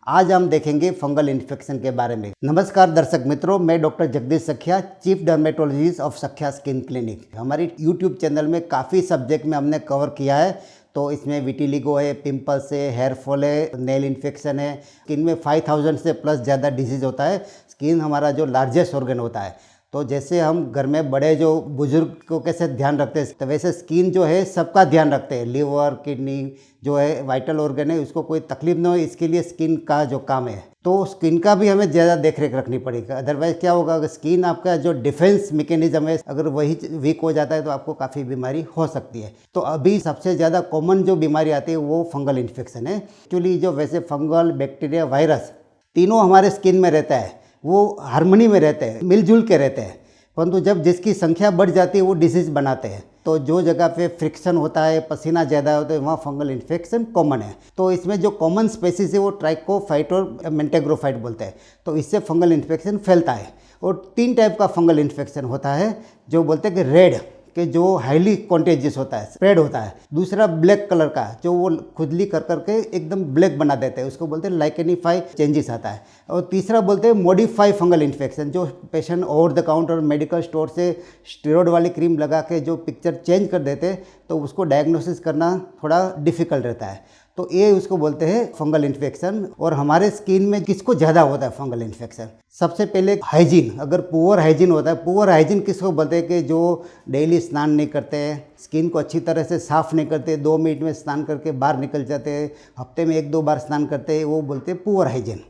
आज हम देखेंगे फंगल इन्फेक्शन के बारे में। नमस्कार दर्शक मित्रों, मैं डॉक्टर जगदीश सखिया, चीफ डर्मेटोलॉजिस्ट ऑफ सखिया स्किन क्लिनिक। हमारी यूट्यूब चैनल में काफ़ी सब्जेक्ट में हमने कवर किया है। तो इसमें विटिलिगो है, पिंपल्स है, हेयर फॉल है, नेल इन्फेक्शन है। स्किन में 5000 से प्लस ज़्यादा डिजीज़ होता है। स्किन हमारा जो लार्जेस्ट ऑर्गन होता है, तो जैसे हम घर में बड़े जो बुजुर्ग को कैसे ध्यान रखते हैं, तो वैसे स्किन जो है सबका ध्यान रखते हैं। लीवर, किडनी जो है वाइटल ऑर्गन है, उसको कोई तकलीफ ना हो, इसके लिए स्किन का जो काम है, तो स्किन का भी हमें ज़्यादा देख रेख रखनी पड़ेगी। अदरवाइज क्या होगा, अगर स्किन आपका जो डिफेंस मैकेनिज्म है अगर वही वीक हो जाता है तो आपको काफ़ी बीमारी हो सकती है। तो अभी सबसे ज़्यादा कॉमन जो बीमारी आती है वो फंगल इन्फेक्शन है। एक्चुअली जो वैसे फंगल, बैक्टीरिया, वायरस तीनों हमारे स्किन में रहता है, वो हार्मनी में रहते हैं, मिलजुल के रहते हैं। परंतु जब जिसकी संख्या बढ़ जाती है वो डिसीज़ बनाते हैं। तो जो जगह पे फ्रिक्शन होता है, पसीना ज़्यादा होता है, वहाँ फंगल इन्फेक्शन कॉमन है। तो इसमें जो कॉमन स्पेसिस है वो ट्राइकोफाइट और मेंटेग्रोफाइट बोलते हैं। तो इससे फंगल इन्फेक्शन फैलता है। और 3 टाइप का फंगल इन्फेक्शन होता है, जो बोलते हैं कि रेड कि जो हाईली कॉन्टेजियस होता है, स्प्रेड होता है। दूसरा ब्लैक कलर का, जो वो खुजली कर करके एकदम ब्लैक बना देते हैं, उसको बोलते हैं लाइकेनिफाई चेंजेस आता है। और तीसरा बोलते हैं मॉडिफाई फंगल इन्फेक्शन, जो patient over the counter medical store से स्टेरॉइड वाली क्रीम लगा के जो पिक्चर चेंज कर देते हैं, तो उसको डायग्नोसिस करना थोड़ा डिफिकल्ट रहता है। तो ये उसको बोलते हैं फंगल इन्फेक्शन। और हमारे स्किन में किसको ज़्यादा होता है फंगल इन्फेक्शन? सबसे पहले हाइजीन। अगर पुअर हाइजीन होता है, पुअर हाइजीन किसको बोलते हैं? कि जो डेली स्नान नहीं करते हैं, स्किन को अच्छी तरह से साफ़ नहीं करते, 2 मिनट में स्नान करके बाहर निकल जाते हैं, हफ्ते में 1-2 बार स्नान करते हैं, वो बोलते हैं पुअर हाइजीन।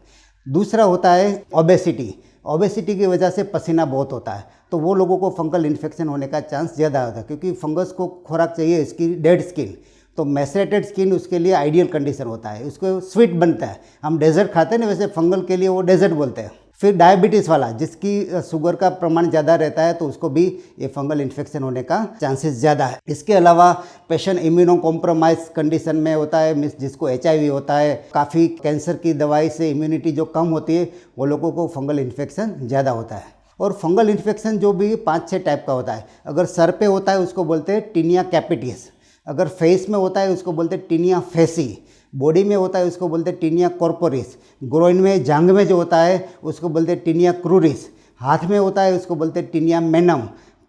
दूसरा होता है ओबेसिटी। ओबेसिटी की वजह से पसीना बहुत होता है, तो वो लोगों को फंगल इन्फेक्शन होने का चांस ज़्यादा होता है, क्योंकि फंगस को खुराक चाहिए इसकी डेड स्किन। तो मैसेरेटेड स्किन उसके लिए आइडियल कंडीशन होता है, उसको स्वीट बनता है। हम डेजर्ट खाते हैं ना, वैसे फंगल के लिए वो डेजर्ट बोलते हैं। फिर डायबिटीज़ वाला, जिसकी शुगर का प्रमाण ज़्यादा रहता है, तो उसको भी ये फंगल इन्फेक्शन होने का चांसेस ज़्यादा है। इसके अलावा पेशेंट इम्यूनो कॉम्प्रोमाइज कंडीशन में होता है, मीन्स जिसको HIV होता है, काफ़ी कैंसर की दवाई से इम्यूनिटी जो कम होती है, वो लोगों को फंगल इन्फेक्शन ज़्यादा होता है। और फंगल इन्फेक्शन जो भी 5-6 टाइप का होता है। अगर सर पे होता है उसको बोलते हैं टीनिया कैपिटिस। अगर फेस में होता है उसको बोलते हैं टीनिया फेसी। बॉडी में होता है उसको बोलते हैं टीनिया कॉर्पोरिस। ग्रोइन में, जांघ में जो होता है उसको बोलते हैं टीनिया क्रूरिस। हाथ में होता है उसको बोलते हैं टीनिया मेनम।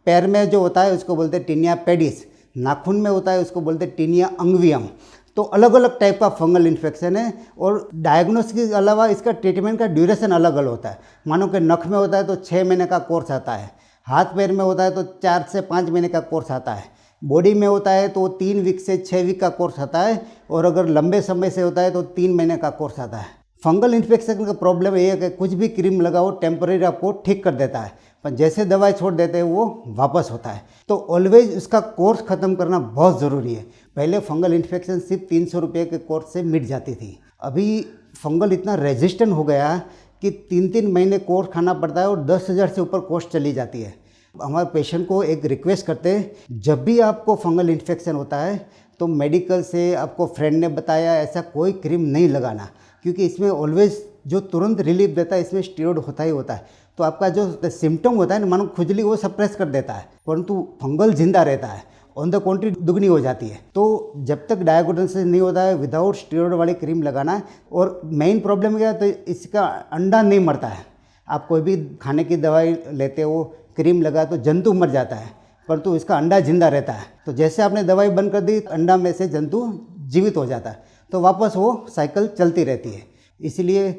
पैर में जो होता है उसको बोलते हैं टीनिया पेडिस। नाखून में होता है उसको बोलते हैं टीनिया अंगवियम। तो अलग अलग टाइप का फंगल इन्फेक्शन है। और डायग्नोसिस के अलावा इसका ट्रीटमेंट का ड्यूरेशन अलग अलग होता है। मानो कि नख में होता है तो 6 महीने का कोर्स आता है, हाथ पैर में होता है तो 4 से 5 महीने का कोर्स आता है, बॉडी में होता है तो 3 वीक से 6 वीक का कोर्स आता है, और अगर लंबे समय से होता है तो 3 महीने का कोर्स आता है। फंगल इन्फेक्शन का प्रॉब्लम ये है कि कुछ भी क्रीम लगाओ टेम्परेरी आपको ठीक कर देता है, पर जैसे दवाई छोड़ देते हैं वो वापस होता है। तो ऑलवेज उसका कोर्स ख़त्म करना बहुत ज़रूरी है। पहले फंगल इन्फेक्शन सिर्फ 300 रुपये के कोर्स से मिट जाती थी। अभी फंगल इतना रेजिस्टेंट हो गया कि 3-3 महीने कोर्स खाना पड़ता है और 10,000 से ऊपर कोर्स चली जाती है। हमारे पेशेंट को एक रिक्वेस्ट करते हैं, जब भी आपको फंगल इन्फेक्शन होता है तो मेडिकल से आपको फ्रेंड ने बताया ऐसा कोई क्रीम नहीं लगाना, क्योंकि इसमें ऑलवेज जो तुरंत रिलीफ देता है इसमें स्टेरॉइड होता ही होता है। तो आपका जो सिम्टम होता है ना, मानो खुजली, वो सप्रेस कर देता है, परंतु फंगल जिंदा रहता है, ऑन द कंट्री दुगनी हो जाती है। तो जब तक डायग्नोसिस नहीं होता है विदाउट स्टेरॉइड वाली क्रीम लगाना है। और मेन प्रॉब्लम क्या है, तो इसका अंडा नहीं मरता है। आप कोई भी खाने की दवाई लेते हो, क्रीम लगा तो जंतु मर जाता है, परंतु इसका अंडा जिंदा रहता है। तो जैसे आपने दवाई बंद कर दी, अंडा में से जंतु जीवित हो जाता है, तो वापस वो साइकिल चलती रहती है। इसलिए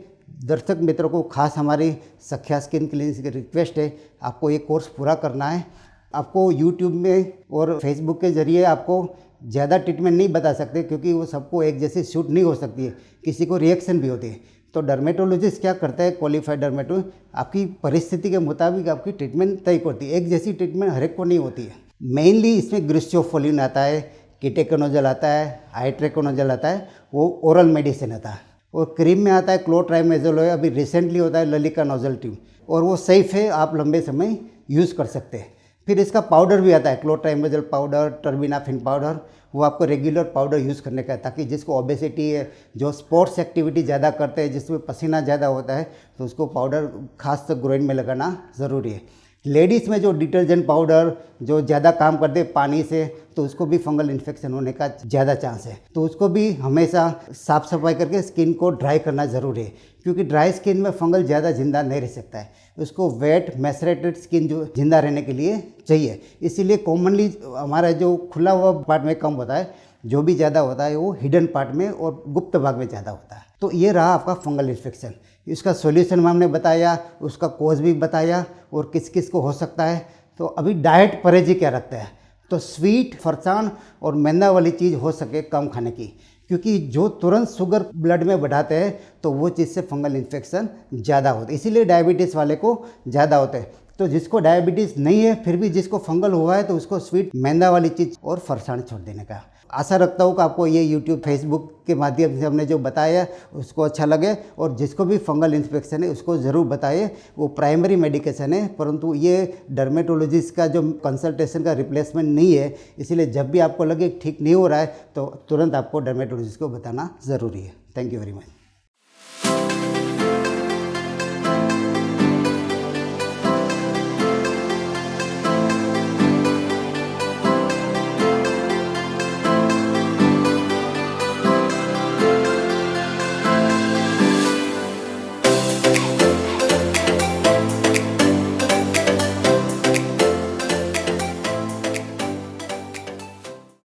दर्शक मित्रों को खास हमारी सखिया स्किन क्लिनिक की रिक्वेस्ट है, आपको ये कोर्स पूरा करना है। आपको यूट्यूब में और फेसबुक के ज़रिए आपको ज़्यादा ट्रीटमेंट नहीं बता सकते, क्योंकि वो सबको एक जैसी शूट नहीं हो सकती है, किसी को रिएक्शन भी होती है। तो डर्मेटोलॉजिस्ट क्या करता है, क्वालिफाइड डर्मेटोलॉजिस्ट आपकी परिस्थिति के मुताबिक आपकी ट्रीटमेंट तय करती है। एक जैसी ट्रीटमेंट हर एक को नहीं होती है। मेनली इसमें ग्लिसोफोलिन आता है, कीटेकोनोजल आता है, आइट्रेकोनोजल आता है, वो ओरल मेडिसिन आता है। और क्रीम में आता है क्लोट्राइमेजोल है, अभी रिसेंटली होता है ललिका नोजल ट्यूब, और वो सेफ़ है, आप लंबे समय यूज़ कर सकते हैं। फिर इसका पाउडर भी आता है, क्लोट्राइमेजोल पाउडर, टर्बिनाफिन पाउडर, वो आपको रेगुलर पाउडर यूज़ करने का है, ताकि जिसको ओबेसिटी है, जो स्पोर्ट्स एक्टिविटी ज़्यादा करते हैं, जिसमें पसीना ज़्यादा होता है, तो उसको पाउडर खास तो ग्रोइन में लगाना ज़रूरी है। लेडीज़ में जो डिटर्जेंट पाउडर जो ज़्यादा काम करते हैं पानी से, तो उसको भी फंगल इन्फेक्शन होने का ज़्यादा चांस है। तो उसको भी हमेशा साफ़ सफाई करके स्किन को ड्राई करना ज़रूरी है, क्योंकि ड्राई स्किन में फंगल ज़्यादा जिंदा नहीं रह सकता है। उसको वेट मैसरेटेड स्किन जो जिंदा रहने के लिए चाहिए। इसीलिए कॉमनली हमारा जो खुला हुआ पार्ट में कम होता है, जो भी ज़्यादा होता है वो हिडन पार्ट में और गुप्त भाग में ज़्यादा होता है। तो ये रहा आपका फंगल इन्फेक्शन। इसका सॉल्यूशन हमने बताया, उसका कॉज भी बताया और किस किस को हो सकता है। तो अभी डाइट परहेजी क्या रखता है, तो स्वीट, फरसान और मैदा वाली चीज़ हो सके कम खाने की, क्योंकि जो तुरंत शुगर ब्लड में बढ़ाते हैं तो वो चीज़ से फंगल इन्फेक्शन ज़्यादा होता है। इसीलिए डायबिटीज़ वाले को ज़्यादा होते हैं। तो जिसको डायबिटीज़ नहीं है फिर भी जिसको फंगल हुआ है, तो उसको स्वीट, मैदा वाली चीज़ और फरसान छोड़ देने का। आशा रखता हूँ कि आपको ये यूट्यूब, फेसबुक के माध्यम से हमने जो बताया उसको अच्छा लगे, और जिसको भी फंगल इन्फेक्शन है उसको ज़रूर बताइए। वो प्राइमरी मेडिकेशन है, परंतु ये डर्मेटोलॉजिस्ट का जो कंसल्टेशन का रिप्लेसमेंट नहीं है। इसीलिए जब भी आपको लगे ठीक नहीं हो रहा है तो तुरंत आपको डर्मेटोलॉजिस्ट को बताना ज़रूरी है। Thank you very much.